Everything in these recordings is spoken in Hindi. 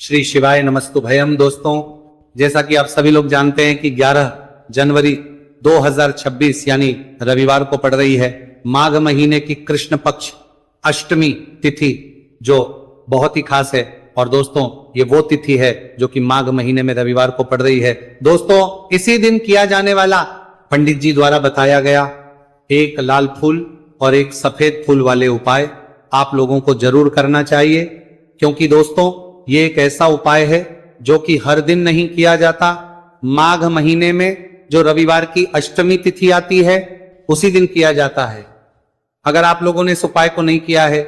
श्री शिवाय नमस्तुभयम। दोस्तों, जैसा कि आप सभी लोग जानते हैं कि 11 जनवरी 2026 यानी रविवार को पड़ रही है माघ महीने की कृष्ण पक्ष अष्टमी तिथि, जो बहुत ही खास है। और दोस्तों, ये वो तिथि है जो कि माघ महीने में रविवार को पड़ रही है। दोस्तों, इसी दिन किया जाने वाला पंडित जी द्वारा बताया गया एक लाल फूल और एक सफेद फूल वाले उपाय आप लोगों को जरूर करना चाहिए, क्योंकि दोस्तों ये एक ऐसा उपाय है जो कि हर दिन नहीं किया जाता। माघ महीने में जो रविवार की अष्टमी तिथि आती है उसी दिन किया जाता है। अगर आप लोगों ने इस उपाय को नहीं किया है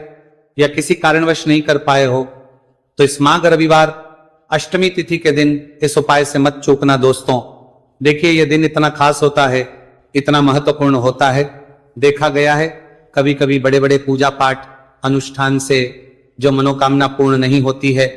या किसी कारणवश नहीं कर पाए हो तो इस माघ रविवार अष्टमी तिथि के दिन इस उपाय से मत चूकना। दोस्तों, देखिए ये दिन इतना खास होता है, इतना महत्वपूर्ण होता है। देखा गया है कभी कभी बड़े बड़े पूजा पाठ अनुष्ठान से जो मनोकामना पूर्ण नहीं होती है,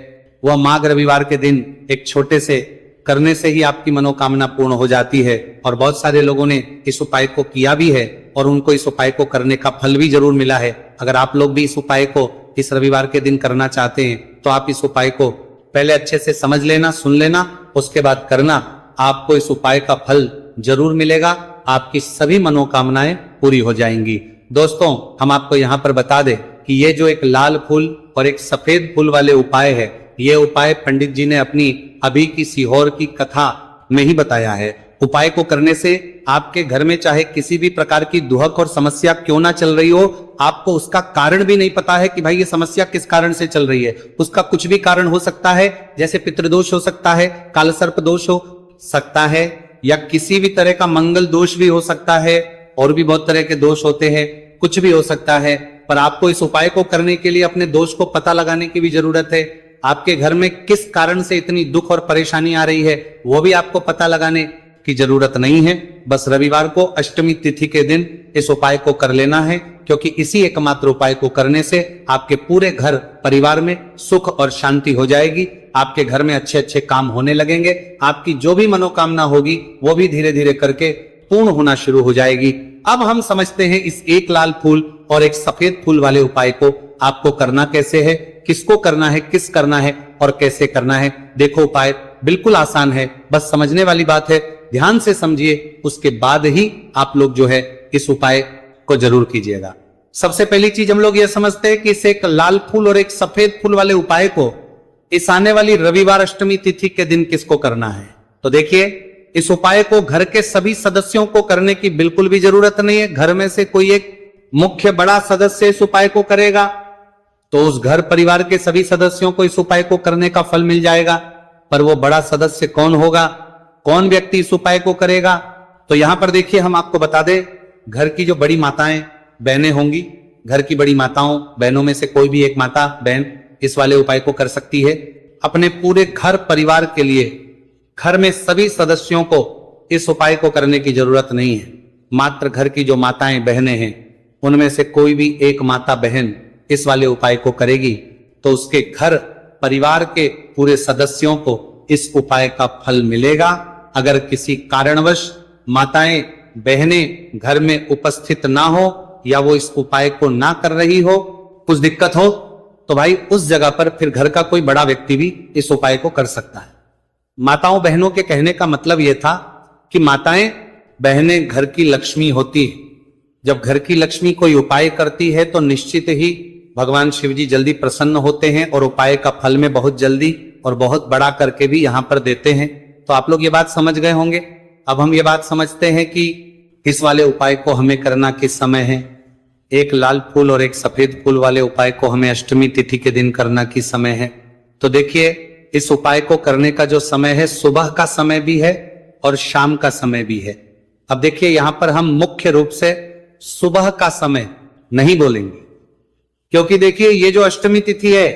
वह माघ रविवार के दिन एक छोटे से करने से ही आपकी मनोकामना पूर्ण हो जाती है। और बहुत सारे लोगों ने इस उपाय को किया भी है और उनको इस उपाय को करने का फल भी जरूर मिला है। अगर आप लोग भी इस उपाय को इस रविवार के दिन करना चाहते हैं तो आप इस उपाय को पहले अच्छे से समझ लेना, सुन लेना, उसके बाद करना। आपको इस उपाय का फल जरूर मिलेगा, आपकी सभी मनोकामनाएं पूरी हो जाएंगी। दोस्तों, हम आपको यहाँ पर बता दें कि ये जो एक लाल फूल और एक सफेद फूल वाले उपाय है, ये उपाय पंडित जी ने अपनी अभी की सीहोर की कथा में ही बताया है। उपाय को करने से आपके घर में चाहे किसी भी प्रकार की दुहक और समस्या क्यों ना चल रही हो, आपको उसका कारण भी नहीं पता है कि भाई ये समस्या किस कारण से चल रही है। उसका कुछ भी कारण हो सकता है, जैसे पितृदोष हो सकता है, कालसर्प दोष हो सकता है, या किसी भी तरह का मंगल दोष भी हो सकता है, और भी बहुत तरह के दोष होते हैं, कुछ भी हो सकता है। पर आपको इस उपाय को करने के लिए अपने दोष को पता लगाने की भी जरूरत है। आपके घर में किस कारण से इतनी दुख और परेशानी आ रही है वो भी आपको पता लगाने की जरूरत नहीं है। बस रविवार को अष्टमी तिथि के दिन इस उपाय को कर लेना है, क्योंकि इसी एकमात्र उपाय को करने से आपके पूरे घर परिवार में सुख और शांति हो जाएगी। आपके घर में अच्छे अच्छे काम होने लगेंगे, आपकी जो भी मनोकामना होगी वो भी धीरे धीरे करके पूर्ण होना शुरू हो जाएगी। अब हम समझते हैं इस एक लाल फूल और एक सफेद फूल वाले उपाय को आपको करना कैसे है, किसको करना है, किस करना है और कैसे करना है। देखो, उपाय बिल्कुल आसान है, बस समझने वाली बात है। ध्यान से समझिए, उसके बाद ही आप लोग जो है इस उपाय को जरूर कीजिएगा। सबसे पहली चीज हम लोग यह समझते हैं कि इस एक लाल फूल और एक सफेद फूल वाले उपाय को इस आने वाली रविवार अष्टमी तिथि के दिन किसको करना है। तो देखिए, इस उपाय को घर के सभी सदस्यों को करने की बिल्कुल भी जरूरत नहीं है। घर में से कोई एक मुख्य बड़ा सदस्य इस उपाय को करेगा तो उस घर परिवार के सभी सदस्यों को इस उपाय को करने का फल मिल जाएगा। पर वो बड़ा सदस्य कौन होगा, कौन व्यक्ति इस उपाय को करेगा, तो यहां पर देखिए हम आपको बता दें, घर की जो बड़ी माताएं बहनें होंगी, घर की बड़ी माताओं बहनों में से कोई भी एक माता बहन इस वाले उपाय को कर सकती है। अपने पूरे घर परिवार के लिए घर में सभी सदस्यों को इस उपाय को करने की जरूरत नहीं है। मात्र घर की जो माताएं बहनें हैं उनमें से कोई भी एक माता बहन इस वाले उपाय को करेगी तो उसके घर परिवार के पूरे सदस्यों को इस उपाय का फल मिलेगा। अगर किसी कारणवश माताएं बहनें घर में उपस्थित ना हो या वो इस उपाय को ना कर रही हो, कुछ दिक्कत हो, तो भाई उस जगह पर फिर घर का कोई बड़ा व्यक्ति भी इस उपाय को कर सकता है। माताओं बहनों के कहने का मतलब यह था कि माताएं बहनें घर की लक्ष्मी होती है। जब घर की लक्ष्मी कोई उपाय करती है तो निश्चित ही भगवान शिव जी जल्दी प्रसन्न होते हैं और उपाय का फल में बहुत जल्दी और बहुत बड़ा करके भी यहां पर देते हैं। तो आप लोग ये बात समझ गए होंगे। अब हम ये बात समझते हैं कि इस वाले उपाय को हमें करना किस समय है। एक लाल फूल और एक सफेद फूल वाले उपाय को हमें अष्टमी तिथि के दिन करना किस समय है। तो देखिए, इस उपाय को करने का जो समय है, सुबह का समय भी है और शाम का समय भी है। अब देखिए, यहां पर हम मुख्य रूप से सुबह का समय नहीं बोलेंगे, क्योंकि देखिए ये जो अष्टमी तिथि है,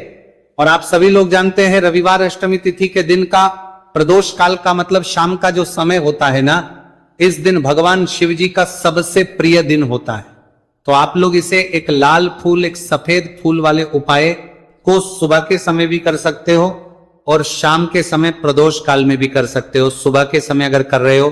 और आप सभी लोग जानते हैं रविवार अष्टमी तिथि के दिन का प्रदोष काल का मतलब शाम का जो समय होता है ना, इस दिन भगवान शिव जी का सबसे प्रिय दिन होता है। तो आप लोग इसे एक लाल फूल एक सफेद फूल वाले उपाय को सुबह के समय भी कर सकते हो और शाम के समय प्रदोष काल में भी कर सकते हो। सुबह के समय अगर कर रहे हो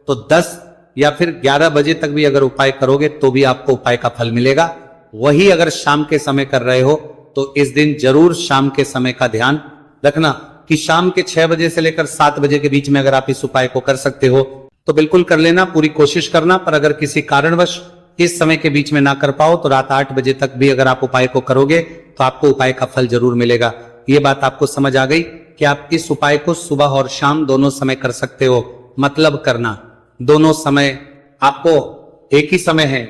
तो 10 या फिर 11 बजे तक भी अगर उपाय करोगे तो भी आपको उपाय का फल मिलेगा। वही अगर शाम के समय कर रहे हो तो इस दिन जरूर शाम के समय का ध्यान रखना। कि शाम के 6 बजे से लेकर 7 बजे के बीच में अगर आप इस उपाय को कर सकते हो तो बिल्कुल कर लेना, पूरी कोशिश करना। पर अगर किसी कारणवश इस समय के बीच में ना कर पाओ तो रात 8 बजे तक भी अगर आप उपाय को करोगे तो आपको उपाय का फल जरूर मिलेगा। ये बात आपको समझ आ गई कि आप इस उपाय को सुबह और शाम दोनों समय कर सकते हो। मतलब करना दोनों समय, आपको एक ही समय है,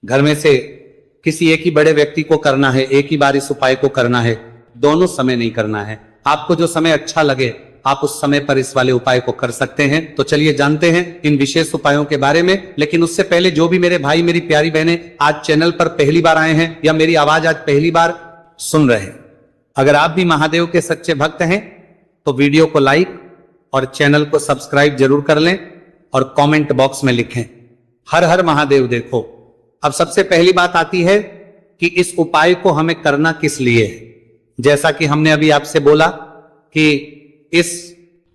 घर में से किसी एक ही बड़े व्यक्ति को करना है, एक ही बार इस उपाय को करना है, दोनों समय नहीं करना है। आपको जो समय अच्छा लगे आप उस समय पर इस वाले उपाय को कर सकते हैं। तो चलिए जानते हैं इन विशेष उपायों के बारे में। लेकिन उससे पहले जो भी मेरे भाई मेरी प्यारी बहनें आज चैनल पर पहली बार आए हैं या मेरी आवाज आज पहली बार सुन रहे हैं, अगर आप भी महादेव के सच्चे भक्त हैं तो वीडियो को लाइक और चैनल को सब्सक्राइब जरूर कर लें और कमेंट बॉक्स में लिखें हर हर महादेव। देखो, अब सबसे पहली बात आती है कि इस उपाय को हमें करना किस लिए है। जैसा कि हमने अभी आपसे बोला कि इस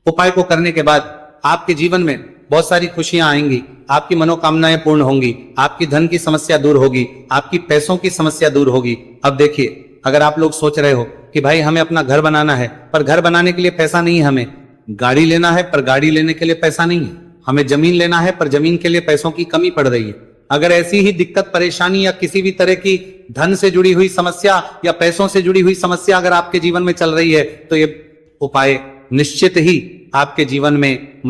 उपाय को करने के बाद आपके जीवन में बहुत सारी खुशियां आएंगी, आपकी मनोकामनाएं पूर्ण होंगी, आपकी धन की समस्या दूर होगी, आपकी पैसों की समस्या दूर होगी। अब देखिए, अगर आप लोग सोच रहे हो कि भाई हमें अपना घर बनाना है पर घर बनाने के लिए पैसा नहीं है, हमें गाड़ी लेना है पर गाड़ी लेने के लिए पैसा नहीं है, हमें जमीन लेना है पर जमीन के लिए पैसों की कमी पड़ रही है, अगर ऐसी ही दिक्कत परेशानी या किसी भी तरह की धन से जुड़ी हुई समस्या या पैसों से जुड़ी हुई समस्या अगर आपके जीवन में चल रही है तो ये उपाय निश्चित ही आपके जीवन में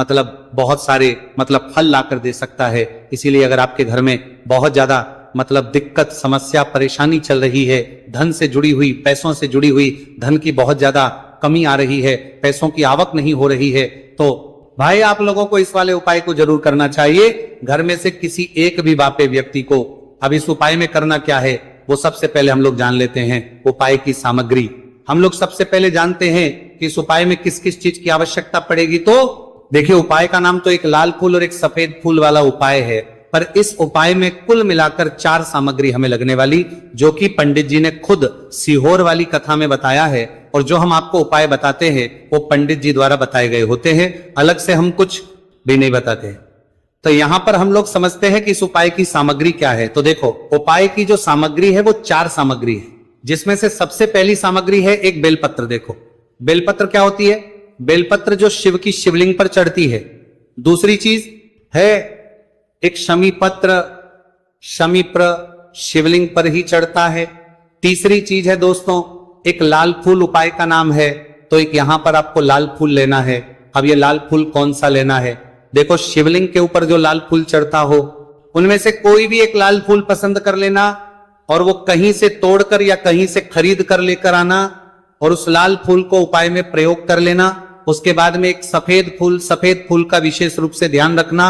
बहुत सारे फल ला कर दे सकता है। इसीलिए अगर आपके घर में बहुत ज्यादा दिक्कत समस्या परेशानी चल रही है, धन से जुड़ी हुई पैसों से जुड़ी हुई धन की बहुत ज्यादा कमी आ रही है, पैसों की आवक नहीं हो रही है, तो भाई आप लोगों को इस वाले उपाय को जरूर करना चाहिए। घर में से किसी एक भी वापे व्यक्ति को अब इस उपाय में करना क्या है वो सबसे पहले हम लोग जान लेते हैं। उपाय की सामग्री हम लोग सबसे पहले जानते हैं कि इस उपाय में किस किस चीज की आवश्यकता पड़ेगी। तो देखिए, उपाय का नाम तो एक लाल फूल और एक सफेद फूल वाला उपाय है, पर इस उपाय में कुल मिलाकर 4 सामग्री हमें लगने वाली, जो कि पंडित जी ने खुद सीहोर वाली कथा में बताया है। और जो हम आपको उपाय बताते हैं वो पंडित जी द्वारा बताए गए होते हैं, अलग से हम कुछ भी नहीं बताते। तो यहां पर हम लोग समझते हैं कि इस उपाय की सामग्री क्या है। तो देखो, उपाय की जो सामग्री है वो 4 सामग्री है, जिसमें से सबसे पहली सामग्री है एक बेलपत्र। देखो, बेलपत्र क्या होती है? बेलपत्र जो शिव की शिवलिंग पर चढ़ती है। दूसरी चीज है एक शमी पत्र, शमीप्र शिवलिंग पर ही चढ़ता है। तीसरी चीज है दोस्तों एक लाल फूल, उपाय का नाम है, तो एक यहां पर आपको लाल फूल लेना है। अब ये लाल फूल कौन सा लेना है? देखो, शिवलिंग के ऊपर जो लाल फूल चढ़ता हो उनमें से कोई भी एक लाल फूल पसंद कर लेना और वो कहीं से तोड़कर या कहीं से खरीद कर लेकर आना और उस लाल फूल को उपाय में प्रयोग कर लेना। उसके बाद में एक सफेद फूल का विशेष रूप से ध्यान रखना,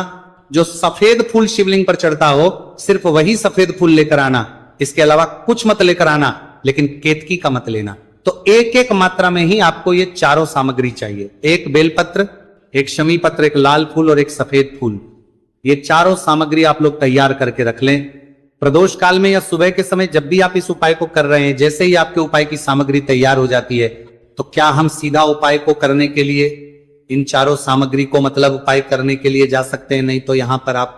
जो सफेद फूल शिवलिंग पर चढ़ता हो सिर्फ वही सफेद फूल लेकर आना, इसके अलावा कुछ मत लेकर आना, लेकिन केतकी का मत लेना। तो एक एक मात्रा में ही आपको ये चारों सामग्री चाहिए, एक बेलपत्र, एक शमी पत्र, एक लाल फूल और एक सफेद फूल। ये चारों सामग्री आप लोग तैयार करके रख लें। प्रदोष काल में या सुबह के समय जब भी आप इस उपाय को कर रहे हैं, जैसे ही आपके उपाय की सामग्री तैयार हो जाती है तो क्या हम सीधा उपाय को करने के लिए इन चारों सामग्री को उपाय करने के लिए जा सकते हैं? नहीं, तो यहां पर आप